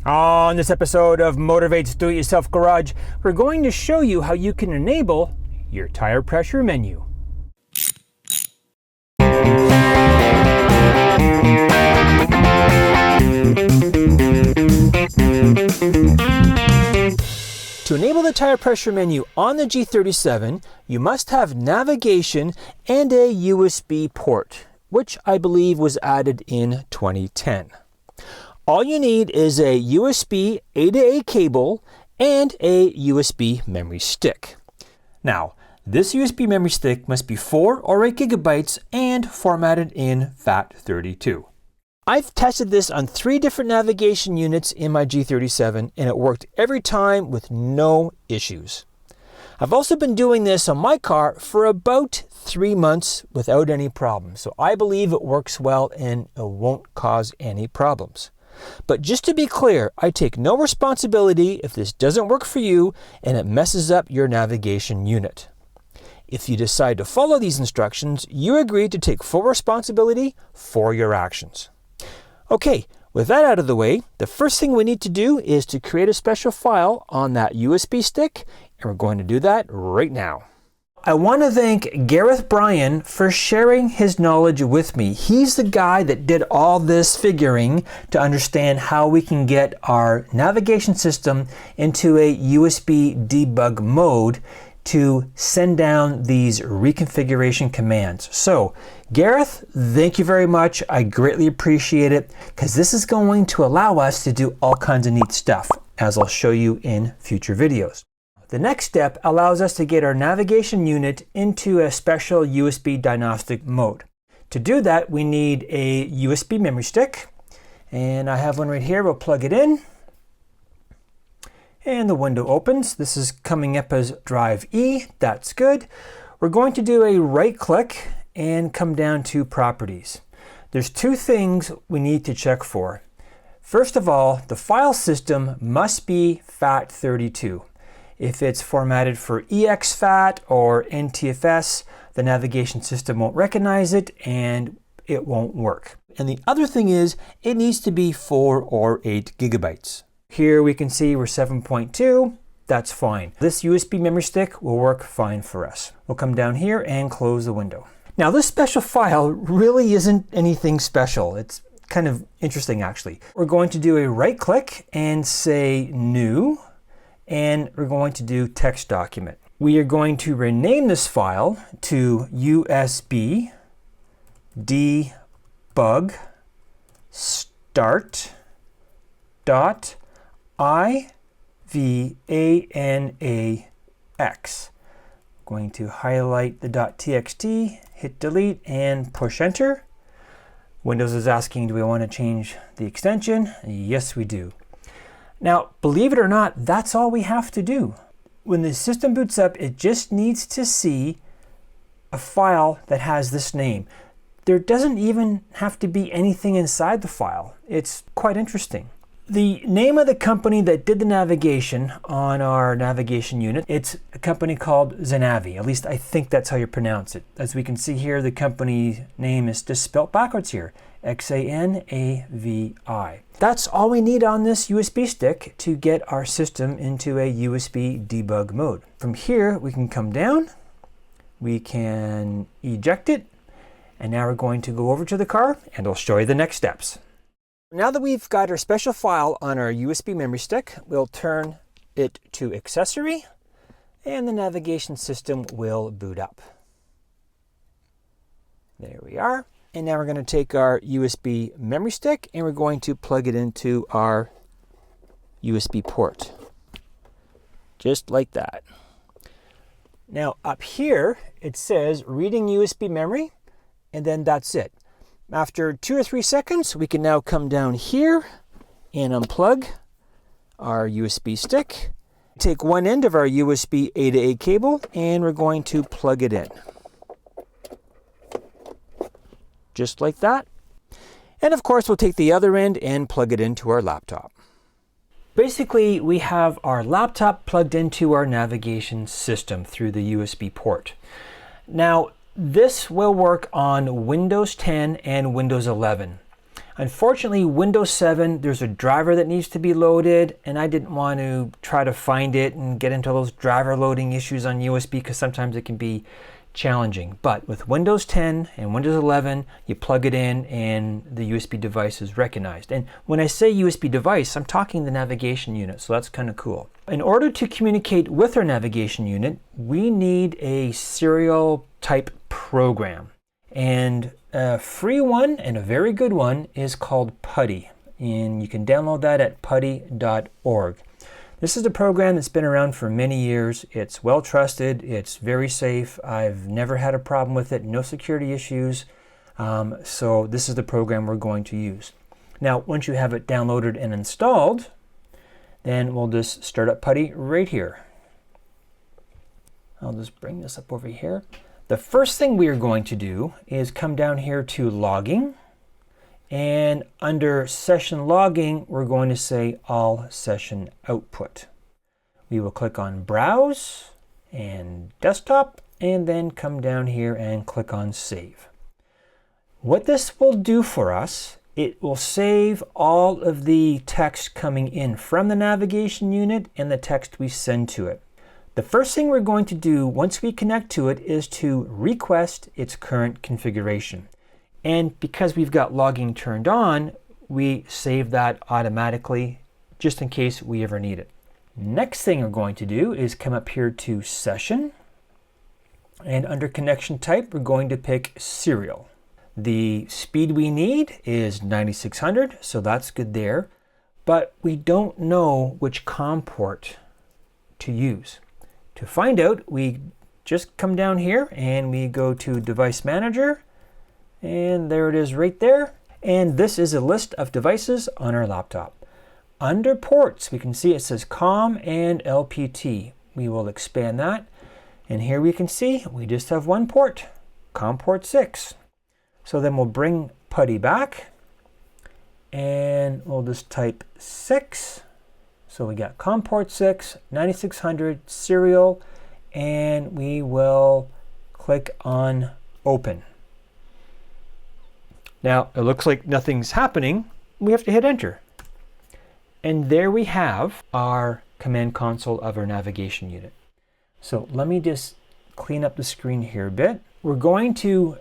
On this episode of Motivate's Do-It-Yourself Garage, we're going to show you how you can enable your tire pressure menu. To enable the tire pressure menu on the G37, you must have navigation and a USB port, which I believe was added in 2010. All you need is a USB A-to-A cable and a USB memory stick. Now, this USB memory stick must be 4 or 8 gigabytes and formatted in FAT32. I've tested this on 3 different navigation units in my G37 and it worked every time with no issues. I've also been doing this on my car for about 3 months without any problems, so I believe it works well and it won't cause any problems. But just to be clear, I take no responsibility if this doesn't work for you and it messes up your navigation unit. If you decide to follow these instructions, you agree to take full responsibility for your actions. Okay, with that out of the way, the first thing we need to do is to create a special file on that USB stick, and we're going to do that right now. I want to thank Gareth Bryan for sharing his knowledge with me. He's the guy that did all this figuring to understand how we can get our navigation system into a USB debug mode to send down these reconfiguration commands. So, Gareth, thank you very much. I greatly appreciate it because this is going to allow us to do all kinds of neat stuff, as I'll show you in future videos. The next step allows us to get our navigation unit into a special USB diagnostic mode. To do that, we need a USB memory stick, and I have one right here. We'll plug it in, and the window opens. This is coming up as drive E. That's good. We're going to do a right click and come down to properties. There's 2 things we need to check for. First of all, the file system must be FAT32. If it's formatted for exFAT or NTFS, the navigation system won't recognize it and it won't work. And the other thing is, it needs to be 4 or 8 gigabytes. Here we can see we're 7.2, that's fine. This USB memory stick will work fine for us. We'll come down here and close the window. Now this special file really isn't anything special. It's kind of interesting actually. We're going to do a right click and say new, and we're going to do text document. We are going to rename this file to USB debug start dot IVANAX. Going to highlight the .txt, hit delete, and push enter. Windows is asking, do we want to change the extension? Yes, we do. Now, believe it or not, that's all we have to do. When the system boots up, it just needs to see a file that has this name. There doesn't even have to be anything inside the file. It's quite interesting. The name of the company that did the navigation on our navigation unit, it's a company called Xanavi. At least I think that's how you pronounce it. As we can see here, the company name is just spelt backwards here. Xanavi. That's all we need on this USB stick to get our system into a USB debug mode. From here, we can come down, we can eject it, and now we're going to go over to the car and I'll show you the next steps. Now that we've got our special file on our USB memory stick, we'll turn it to accessory and the navigation system will boot up. There we are. And now we're going to take our USB memory stick and we're going to plug it into our USB port. Just like that. Now up here it says reading USB memory, and then that's it. After 2 or 3 seconds, we can now come down here and unplug our USB stick. Take one end of our USB A-to-A cable and we're going to plug it in. Just like that. And of course, we'll take the other end and plug it into our laptop. Basically, we have our laptop plugged into our navigation system through the USB port. Now, this will work on Windows 10 and Windows 11. Unfortunately, Windows 7, there's a driver that needs to be loaded, and I didn't want to try to find it and get into those driver loading issues on USB because sometimes it can be challenging. But with Windows 10 and Windows 11, you plug it in and the USB device is recognized. And when I say USB device, I'm talking the navigation unit, so that's kind of cool. In order to communicate with our navigation unit, we need a serial type program. And a free one and a very good one is called PuTTY, and you can download that at putty.org. This is a program that's been around for many years. It's well trusted, it's very safe. I've never had a problem with it, no security issues. So this is the program we're going to use. Now, once you have it downloaded and installed, then we'll just start up PuTTY right here. I'll just bring this up over here. The first thing we are going to do is come down here to logging, and under session logging, we're going to say all session output. We will click on browse and desktop, and then come down here and click on save. What this will do for us, it will save all of the text coming in from the navigation unit and the text we send to it. The first thing we're going to do once we connect to it is to request its current configuration. And because we've got logging turned on, we save that automatically just in case we ever need it. Next thing we're going to do is come up here to session, and under connection type, we're going to pick serial. The speed we need is 9600, so that's good there, but we don't know which COM port to use. To find out, we just come down here and we go to Device Manager, and there it is right there. And this is a list of devices on our laptop. Under ports, we can see it says COM and LPT. We will expand that, and here we can see we just have one port, COM port 6. So then we'll bring PuTTY back, and we'll just type 6. So we got COM port 6, 9600 serial, and we will click on open. Now it looks like nothing's happening. We have to hit enter. And there we have our command console of our navigation unit. So let me just clean up the screen here a bit. We're going to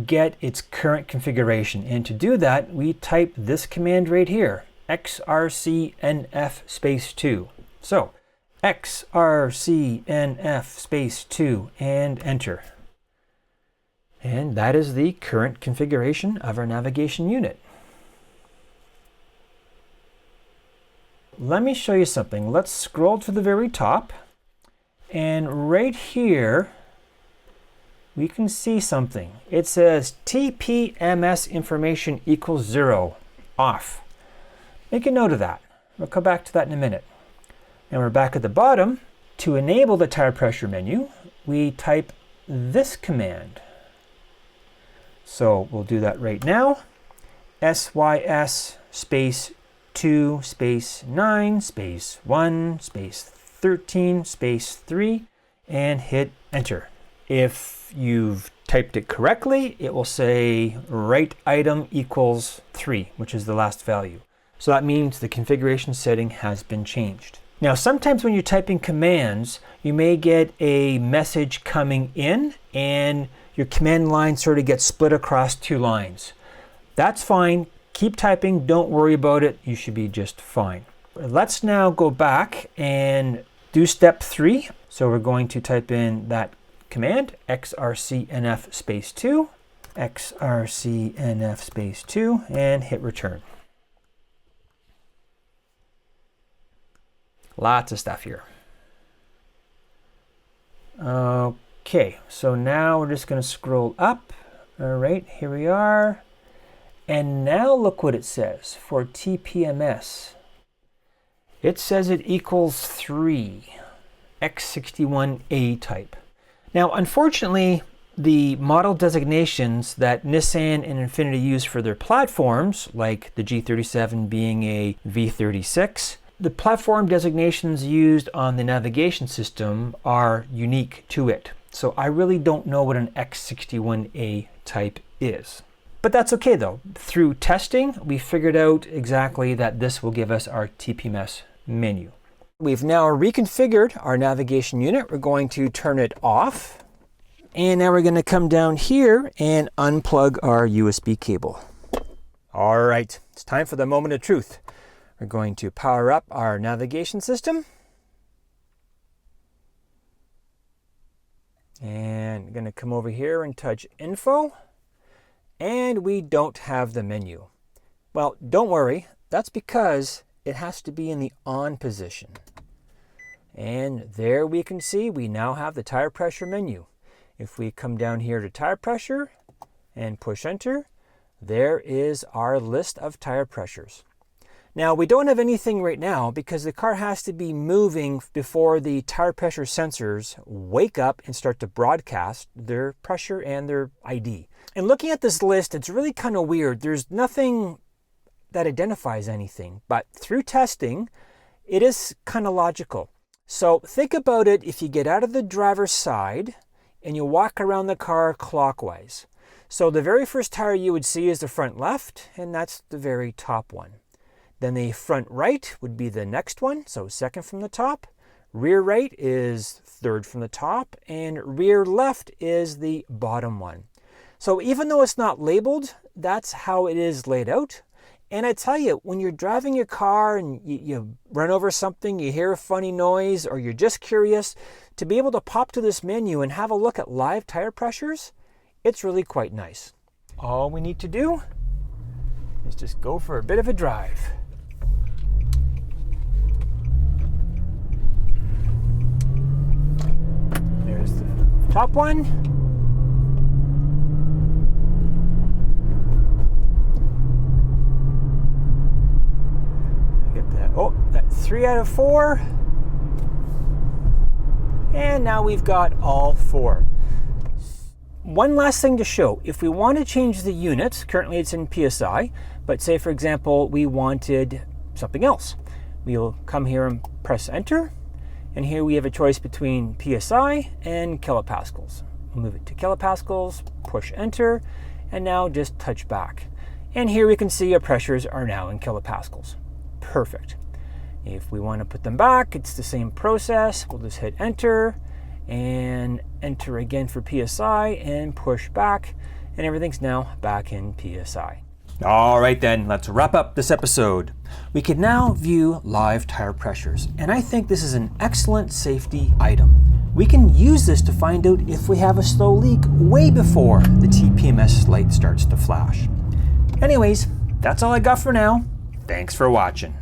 get its current configuration, and to do that we type this command right here, xrcnf space 2. So xrcnf space 2 and enter. And that is the current configuration of our navigation unit. Let me show you something. Let's scroll to the very top, and right here we can see something. It says TPMS information equals 0, off. Make a note of that. We'll come back to that in a minute. And we're back at the bottom. To enable the tire pressure menu, we type this command. So we'll do that right now. SYS space 2 space 9 space 1 space 13 space 3 and hit enter. If you've typed it correctly, it will say right item equals 3, which is the last value. So that means the configuration setting has been changed. Now, sometimes when you're typing commands, you may get a message coming in and your command line sort of gets split across two lines. That's fine. Keep typing. Don't worry about it. You should be just fine. Let's now go back and do step 3. So we're going to type in that command, xrcnf space 2, xrcnf space 2, and hit return. Lots of stuff here. Okay, so now we're just going to scroll up. All right, here we are. And now look what it says for TPMS. It says it equals 3, X61A type. Now, unfortunately, the model designations that Nissan and Infiniti use for their platforms, like the G37 being a V36, the platform designations used on the navigation system are unique to it. So I really don't know what an X61A type is. But that's okay though. Through testing, we figured out exactly that this will give us our TPMS menu. We've now reconfigured our navigation unit. We're going to turn it off. And now we're going to come down here and unplug our USB cable. All right, it's time for the moment of truth. We're going to power up our navigation system. And I'm going to come over here and touch Info. And we don't have the menu. Well, don't worry. That's because it has to be in the on position. And there we can see we now have the tire pressure menu. If we come down here to tire pressure and push enter, there is our list of tire pressures. Now we don't have anything right now because the car has to be moving before the tire pressure sensors wake up and start to broadcast their pressure and their ID. And looking at this list, it's really kind of weird. There's nothing that identifies anything, but through testing, it is kind of logical. So think about it if you get out of the driver's side and you walk around the car clockwise. So the very first tire you would see is the front left, and that's the very top one. Then the front right would be the next one, so second from the top. Rear right is third from the top, and rear left is the bottom one. So even though it's not labeled, that's how it is laid out. And I tell you, when you're driving your car and you run over something, you hear a funny noise, or you're just curious, to be able to pop to this menu and have a look at live tire pressures, it's really quite nice. All we need to do is just go for a bit of a drive. There's the top one. Oh, that's 3 out of 4. And now we've got all 4. One last thing to show. If we want to change the units, currently it's in PSI, but say for example we wanted something else. We'll come here and press enter, and here we have a choice between PSI and kilopascals. We'll move it to kilopascals, push enter, and now just touch back. And here we can see our pressures are now in kilopascals. Perfect. If we want to put them back, it's the same process. We'll just hit enter and enter again for PSI and push back, and everything's now back in PSI. All right then, let's wrap up this episode. We can now view live tire pressures, and I think this is an excellent safety item. We can use this to find out if we have a slow leak way before the TPMS light starts to flash. Anyways, that's all I got for now. Thanks for watching.